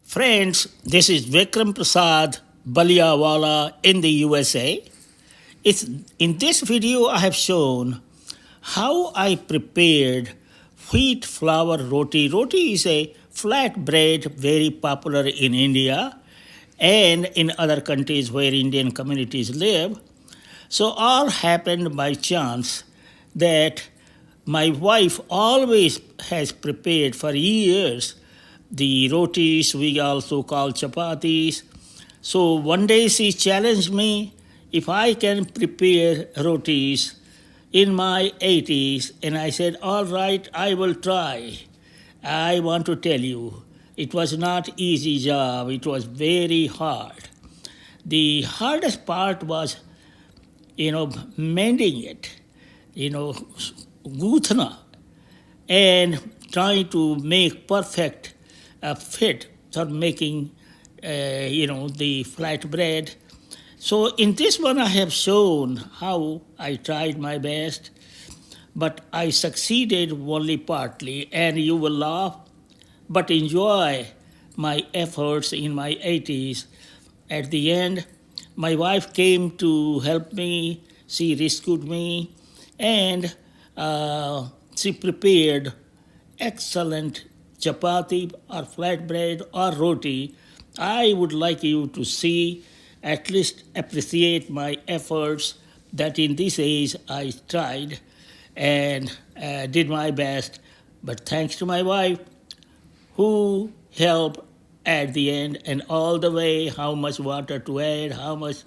Friends, this is Vikram Prasad Baliawala in the USA. In this video, I have shown how I prepared wheat flour roti. Roti is a flat bread very popular in India and in other countries where Indian communities live. So all happened by chance that my wife always has prepared for years the rotis, we also call chapatis. So one day she challenged me if I can prepare rotis in my 80s, and I said, all right, I will try. I want to tell you, it was not easy job, it was very hard. The hardest part was, mending it, gutna, and trying to make perfect fit for making, the flatbread. So in this one, I have shown how I tried my best, but I succeeded only partly, and you will laugh, but enjoy my efforts in my 80s. At the end, my wife came to help me. She rescued me, and she prepared excellent chapati or flatbread or roti. I would like you to see, at least appreciate my efforts that in this age I tried and did my best. But thanks to my wife who helped at the end and all the way how much water to add, how much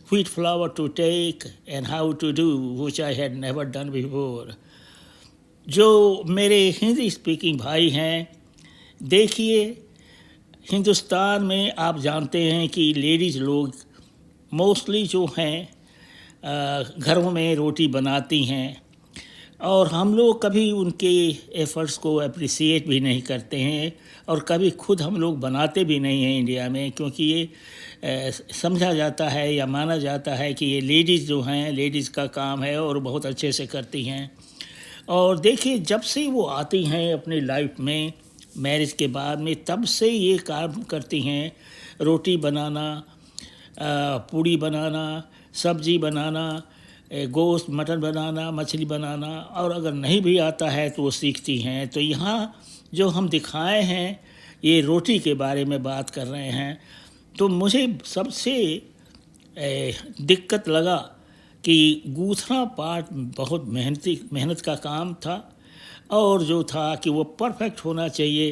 wheat flour to take, and how to do, which I had never done before. जो मेरे Hindi speaking भाई हैं, देखिए हिंदुस्तान में आप जानते हैं कि लेडीज़ लोग मोस्टली जो हैं घरों में रोटी बनाती हैं, और हम लोग कभी उनके एफ़र्ट्स को अप्रिसिएट भी नहीं करते हैं, और कभी खुद हम लोग बनाते भी नहीं हैं इंडिया में, क्योंकि ये समझा जाता है या माना जाता है कि ये लेडीज़ जो हैं, लेडीज़ का काम है और बहुत अच्छे से करती हैं. और देखिए, जब से वो आती हैं अपनी लाइफ में मैरिज के बाद में, तब से ये काम करती हैं, रोटी बनाना, पूड़ी बनाना, सब्जी बनाना, गोश्त मटन बनाना, मछली बनाना, और अगर नहीं भी आता है तो वो सीखती हैं. तो यहाँ जो हम दिखाए हैं, ये रोटी के बारे में बात कर रहे हैं. तो मुझे सबसे दिक्कत लगा कि गूँथना पार्ट बहुत मेहनत का काम था, और जो था कि वो परफेक्ट होना चाहिए,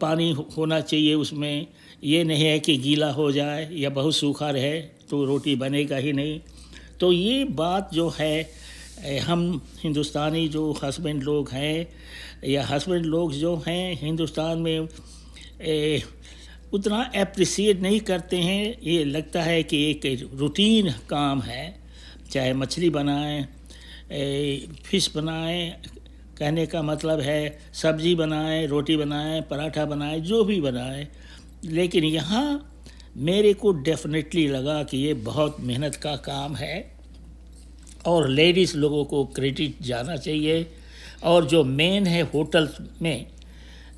पानी होना चाहिए उसमें. ये नहीं है कि गीला हो जाए या बहुत सूखा रहे तो रोटी बनेगा ही नहीं. तो ये बात जो है, हम हिंदुस्तानी जो हस्बैंड लोग हैं या हस्बैंड लोग जो हैं हिंदुस्तान में उतना अप्रिसिएट नहीं करते हैं. ये लगता है कि एक रूटीन काम है, चाहे मछली बनाएं, फिश बनाएं, कहने का मतलब है सब्जी बनाएं, रोटी बनाएं, पराठा बनाएं, जो भी बनाएं. लेकिन यहाँ मेरे को डेफिनेटली लगा कि ये बहुत मेहनत का काम है और लेडीज़ लोगों को क्रेडिट जाना चाहिए. और जो मेन है होटल में,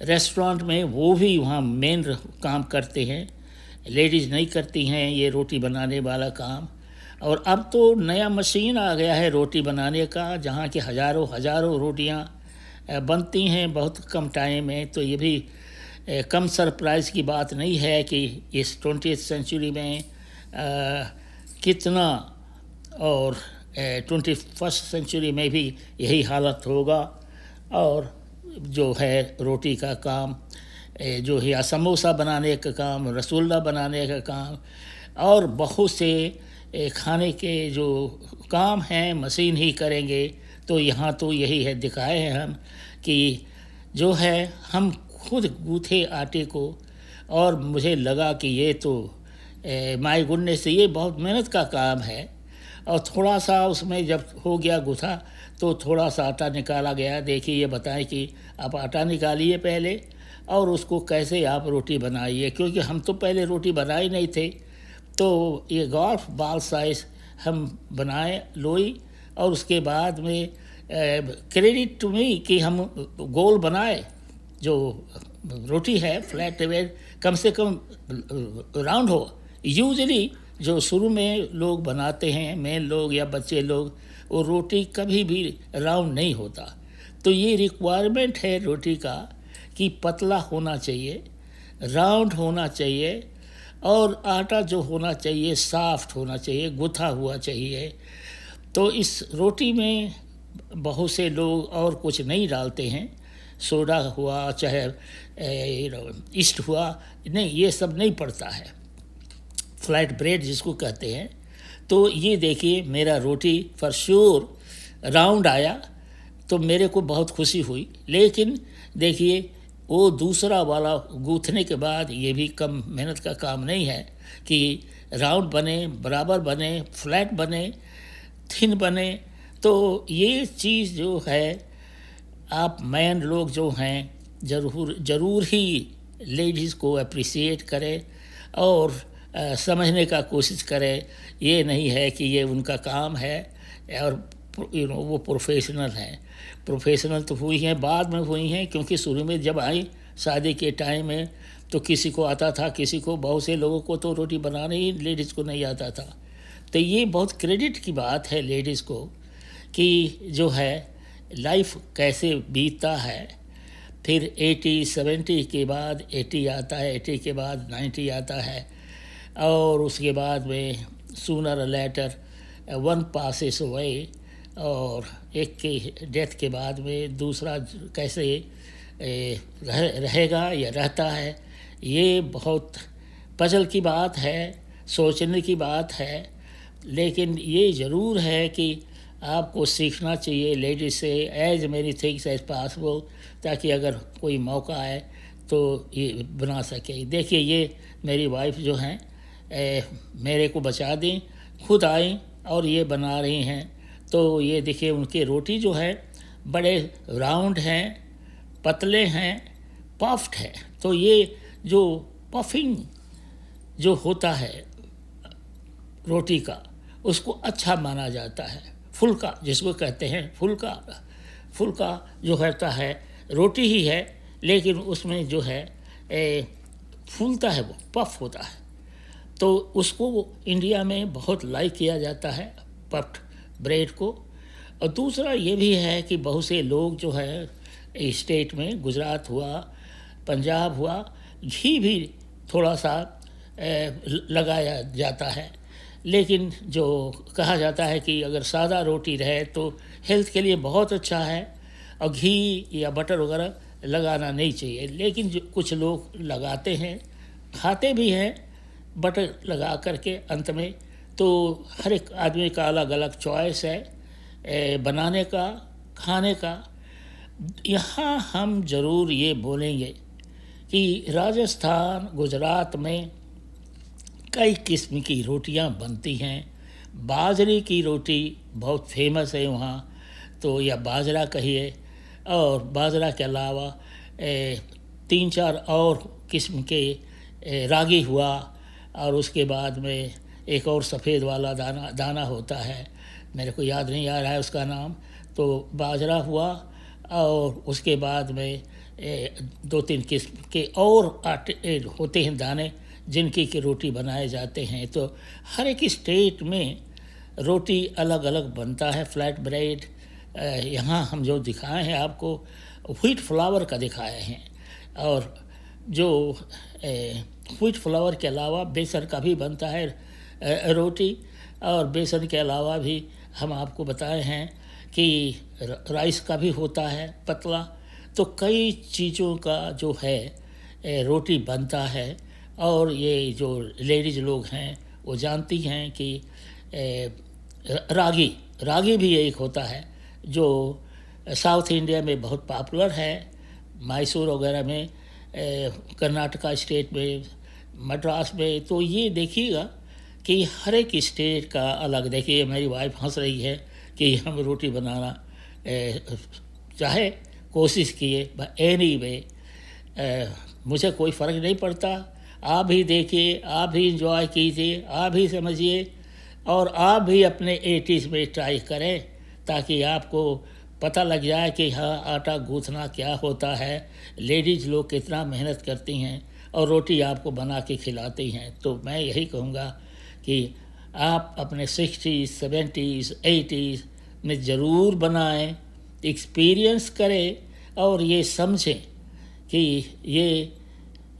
रेस्टोरेंट में, वो भी वहाँ मेन काम करते हैं, लेडीज़ नहीं करती हैं ये रोटी बनाने वाला काम. और अब तो नया मशीन आ गया है रोटी बनाने का, जहाँ के हज़ारों रोटियाँ बनती हैं बहुत कम टाइम में. तो ये भी कम सरप्राइज़ की बात नहीं है कि इस 20th सेंचुरी में कितना, और 21st सेंचुरी में भी यही हालत होगा. और जो है रोटी का काम, जो है या समोसा बनाने का काम, रसगुल्ला बनाने का काम, और बहुत से खाने के जो काम हैं मशीन ही करेंगे. तो यहाँ तो यही है, दिखाए हैं हम कि जो है हम खुद गूँथे आटे को. और मुझे लगा कि ये तो माय गुडनेस, ये बहुत मेहनत का काम है. और थोड़ा सा उसमें जब हो गया गुथा तो थोड़ा सा आटा निकाला गया. देखिए, ये बताएं कि आप आटा निकालिए पहले और उसको कैसे आप रोटी बनाइए, क्योंकि हम तो पहले रोटी बनाए नहीं थे. तो ये गोल्फ बॉल साइज़ हम बनाए लोई, और उसके बाद में क्रेडिट टू मी कि हम गोल बनाए, जो रोटी है फ्लैट ब्रेड कम से कम राउंड हो। यूजली जो शुरू में लोग बनाते हैं, मेन लोग या बच्चे लोग, वो रोटी कभी भी राउंड नहीं होता। तो ये रिक्वायरमेंट है रोटी का कि पतला होना चाहिए, राउंड होना चाहिए, और आटा जो होना चाहिए सॉफ्ट होना चाहिए, गुथा हुआ चाहिए। तो इस रोटी में बहुत से लोग और कुछ नहीं डालते हैं, सोडा हुआ चाहे ईस्ट हुआ, नहीं, ये सब नहीं पड़ता है, फ्लैट ब्रेड जिसको कहते हैं। तो ये देखिए मेरा रोटी फॉर श्योर राउंड आया, तो मेरे को बहुत खुशी हुई। लेकिन देखिए वो दूसरा वाला गूँथने के बाद, ये भी कम मेहनत का काम नहीं है कि राउंड बने, बराबर बने, फ्लैट बने, थिन बने। तो ये चीज़ जो है, आप मैन लोग जो हैं ज़रूर ही लेडीज़ को अप्रिसिएट करें और समझने का कोशिश करें। ये नहीं है कि ये उनका काम है और वो प्रोफेशनल हैं। प्रोफेशनल तो हुई हैं, बाद में हुई हैं, क्योंकि शुरू में जब आई शादी के टाइम में तो किसी को आता था, किसी को, बहुत से लोगों को तो रोटी बनाने ही लेडीज़ को नहीं आता था। तो ये बहुत क्रेडिट की बात है लेडीज़ को कि जो है लाइफ कैसे बीतता है। फिर 80-70 के बाद 80 आता है, 80 के बाद 90 आता है, और उसके बाद में sooner later one passes away, और एक के डेथ के बाद में दूसरा कैसे रहेगा या रहता है। ये बहुत पजल की बात है, सोचने की बात है। लेकिन ये ज़रूर है कि आपको सीखना चाहिए लेडीज से as many things as possible, ताकि अगर कोई मौका आए तो ये बना सके। देखिए ये मेरी वाइफ जो हैं मेरे को बचा दें, खुद आई और ये बना रही हैं। तो ये देखिए उनके रोटी जो है बड़े राउंड हैं, पतले हैं, पफ्ड है। तो ये जो पफिंग जो होता है रोटी का, उसको अच्छा माना जाता है। फुल्का जिसको कहते हैं, फुल्का जो रहता है रोटी ही है, लेकिन उसमें जो है फूलता है, वो पफ होता है। तो उसको इंडिया में बहुत लाइक किया जाता है, पफ्ड ब्रेड को। और दूसरा ये भी है कि बहुत से लोग जो है स्टेट में, गुजरात हुआ, पंजाब हुआ, घी भी थोड़ा सा लगाया जाता है। लेकिन जो कहा जाता है कि अगर सादा रोटी रहे तो हेल्थ के लिए बहुत अच्छा है, और घी या बटर वगैरह लगाना नहीं चाहिए। लेकिन जो कुछ लोग लगाते हैं, खाते भी हैं बटर लगा करके अंत में। तो हर एक आदमी का अलग अलग चॉइस है बनाने का, खाने का। यहाँ हम ज़रूर ये बोलेंगे कि राजस्थान, गुजरात में कई किस्म की रोटियां बनती हैं। बाजरे की रोटी बहुत फेमस है वहाँ, तो या बाजरा कहिए, और बाजरा के अलावा 3-4 और किस्म के रागी हुआ, और उसके बाद में एक और सफ़ेद वाला दाना होता है, मेरे को याद नहीं आ रहा है उसका नाम। तो बाजरा हुआ, और उसके बाद में 2-3 किस्म के और आटे होते हैं, दाने जिनकी की रोटी बनाए जाते हैं। तो हर एक स्टेट में रोटी अलग अलग बनता है। फ्लैट ब्रेड यहाँ हम जो दिखाए हैं आपको व्हीट फ्लावर का दिखाए हैं, और जो व्हीट फ्लावर के अलावा बेसन का भी बनता है रोटी, और बेसन के अलावा भी हम आपको बताए हैं कि राइस का भी होता है पतला। तो कई चीज़ों का जो है रोटी बनता है, और ये जो लेडीज़ लोग हैं वो जानती हैं कि रागी भी एक होता है जो साउथ इंडिया में बहुत पॉपुलर है, मैसूर वगैरह में, कर्नाटका स्टेट में, मद्रास में। तो ये देखिएगा कि हर एक स्टेट का अलग। देखिए मेरी वाइफ हंस रही है कि हम रोटी बनाना चाहे कोशिश किए, एनी वे मुझे कोई फ़र्क नहीं पड़ता। आप भी देखिए, आप भी इंजॉय कीजिए, आप भी समझिए, और आप भी अपने 80s में ट्राई करें, ताकि आपको पता लग जाए कि हाँ आटा गूँथना क्या होता है, लेडीज़ लोग कितना मेहनत करती हैं और रोटी आपको बना के खिलाती हैं। तो मैं यही कहूँगा कि आप अपने 60s, 70s, 80s में ज़रूर बनाएं, एक्सपीरियंस करें और ये समझें कि ये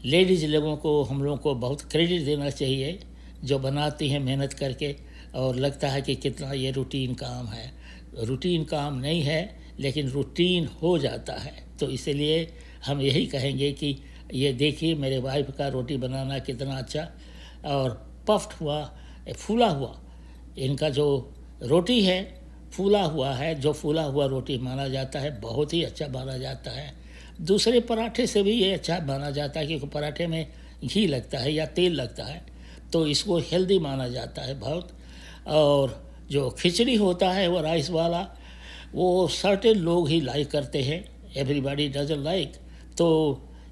लेडीज़ लोगों को, हम लोगों को बहुत क्रेडिट देना चाहिए जो बनाती हैं मेहनत करके। और लगता है कि कितना ये रूटीन काम है, रूटीन काम नहीं है लेकिन रूटीन हो जाता है। तो इसलिए हम यही कहेंगे कि ये देखिए मेरे वाइफ का रोटी बनाना कितना अच्छा और पफ्ड हुआ, फूला हुआ। इनका जो रोटी है फूला हुआ है, जो फूला हुआ रोटी माना जाता है बहुत ही अच्छा माना जाता है। दूसरे पराठे से भी ये अच्छा माना जाता है क्योंकि पराठे में घी लगता है या तेल लगता है, तो इसको हेल्दी माना जाता है बहुत। और जो खिचड़ी होता है वो राइस वाला, वो सर्टेन लोग ही लाइक करते हैं, एवरीबॉडी डजंट लाइक। तो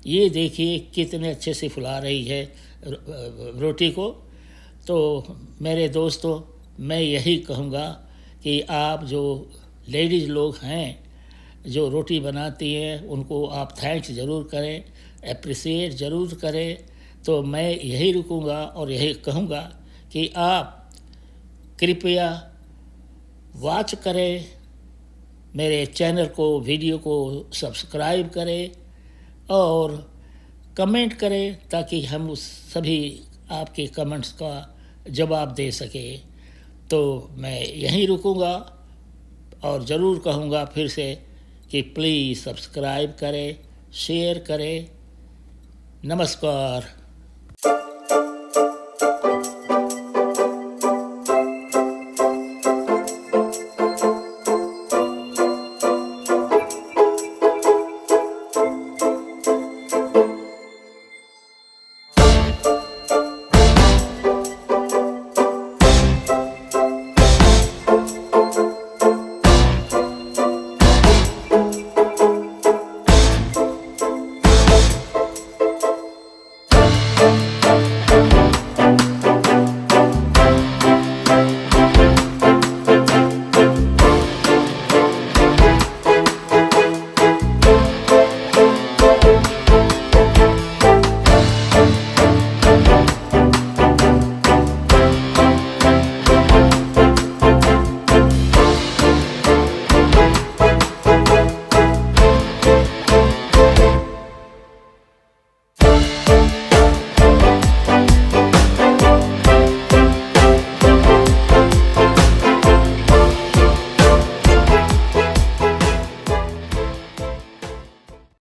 ये देखिए कितने अच्छे से फुला रही है रोटी को। तो मेरे दोस्तों, मैं यही कहूँगा कि आप जो लेडीज़ लोग हैं जो रोटी बनाती हैं उनको आप थैंक्स ज़रूर करें, अप्रिसिएट ज़रूर करें। तो मैं यही रुकूँगा और यही कहूँगा कि आप कृपया वॉच करें, मेरे चैनल को, वीडियो को सब्सक्राइब करें और कमेंट करें ताकि हम उस सभी आपके कमेंट्स का जवाब दे सकें। तो मैं यहीं रुकूँगा और ज़रूर कहूँगा फिर से कि प्लीज़ सब्सक्राइब करें, शेयर करें। नमस्कार।